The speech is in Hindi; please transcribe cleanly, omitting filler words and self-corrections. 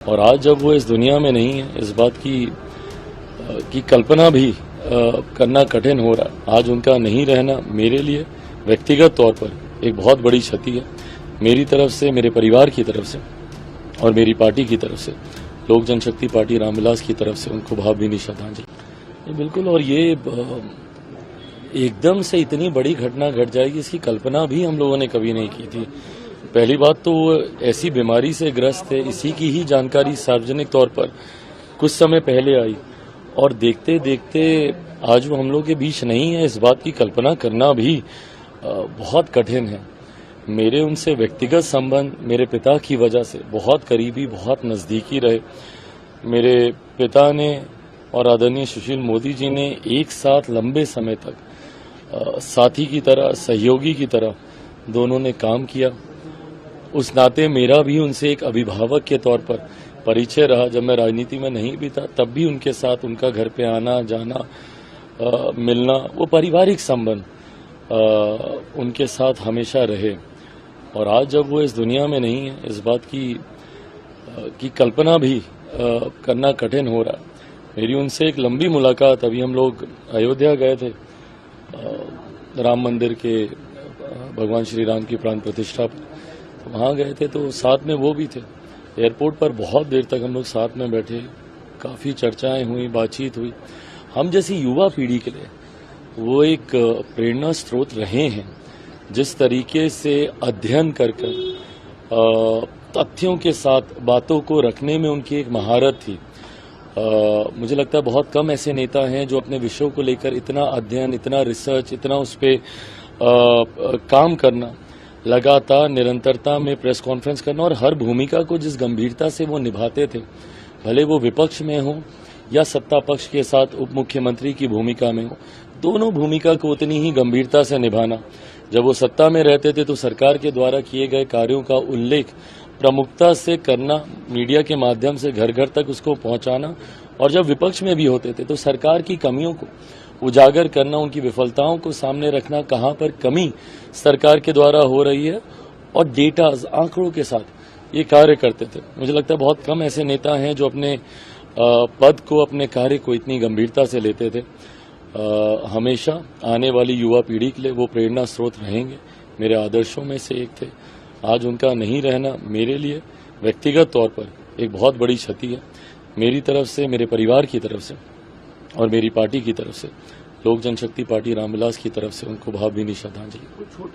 और आज जब वो इस दुनिया में नहीं है, इस बात की कल्पना भी करना कठिन हो रहा है। आज उनका नहीं रहना मेरे लिए व्यक्तिगत तौर पर एक बहुत बड़ी क्षति है। मेरी तरफ से, मेरे परिवार की तरफ से और मेरी पार्टी की तरफ से, लोक जनशक्ति पार्टी रामविलास की तरफ से उनको भावभीनी श्रद्धांजलि। बिल्कुल, और ये एकदम से इतनी बड़ी घटना घट जाएगी इसकी कल्पना भी हम लोगों ने कभी नहीं की थी। पहली बात तो वो ऐसी बीमारी से ग्रस्त है, इसी की ही जानकारी सार्वजनिक तौर पर कुछ समय पहले आई और देखते देखते आज वो हम लोग के बीच नहीं है, इस बात की कल्पना करना भी बहुत कठिन है। मेरे उनसे व्यक्तिगत संबंध मेरे पिता की वजह से बहुत करीबी, बहुत नज़दीकी रहे। मेरे पिता ने और आदरणीय सुशील मोदी जी ने एक साथ लंबे समय तक साथी की तरह, सहयोगी की तरह दोनों ने काम किया। उस नाते मेरा भी उनसे एक अभिभावक के तौर पर परिचय रहा। जब मैं राजनीति में नहीं भी था तब भी उनके साथ उनका घर पे आना जाना, मिलना, वो पारिवारिक संबंध उनके साथ हमेशा रहे। और आज जब वो इस दुनिया में नहीं है, इस बात की कल्पना भी करना कठिन हो रहा है। मेरी उनसे एक लंबी मुलाकात, अभी हम लोग अयोध्या गए थे राम मंदिर के भगवान श्री राम की प्राण प्रतिष्ठा पर, तो वहाँ गए थे तो साथ में वो भी थे। एयरपोर्ट पर बहुत देर तक हम लोग साथ में बैठे, काफ़ी चर्चाएं हुई, बातचीत हुई। हम जैसी युवा पीढ़ी के लिए वो एक प्रेरणा स्रोत रहे हैं। जिस तरीके से अध्ययन कर तथ्यों के साथ बातों को रखने में उनकी एक महारत थी। मुझे लगता है बहुत कम ऐसे नेता हैं जो अपने विषयों को लेकर इतना अध्ययन, इतना रिसर्च, इतना उस पर काम करना, लगातार निरंतरता में प्रेस कॉन्फ्रेंस करना और हर भूमिका को जिस गंभीरता से वो निभाते थे, भले वो विपक्ष में हो या सत्ता पक्ष के साथ उप मुख्यमंत्री की भूमिका में हो, दोनों भूमिका को उतनी ही गंभीरता से निभाना। जब वो सत्ता में रहते थे तो सरकार के द्वारा किए गए कार्यों का उल्लेख प्रमुखता से करना, मीडिया के माध्यम से घर घर तक उसको पहुंचाना, और जब विपक्ष में भी होते थे तो सरकार की कमियों को उजागर करना, उनकी विफलताओं को सामने रखना, कहां पर कमी सरकार के द्वारा हो रही है, और डेटा, आंकड़ों के साथ ये कार्य करते थे। मुझे लगता है बहुत कम ऐसे नेता हैं जो अपने पद को, अपने कार्य को इतनी गंभीरता से लेते थे। हमेशा आने वाली युवा पीढ़ी के लिए वो प्रेरणा स्रोत रहेंगे। मेरे आदर्शों में से एक थे। आज उनका नहीं रहना मेरे लिए व्यक्तिगत तौर पर एक बहुत बड़ी क्षति है। मेरी तरफ से, मेरे परिवार की तरफ से और मेरी पार्टी की तरफ से, लोक जनशक्ति पार्टी रामविलास की तरफ से उनको भावभीनी श्रद्धांजलि।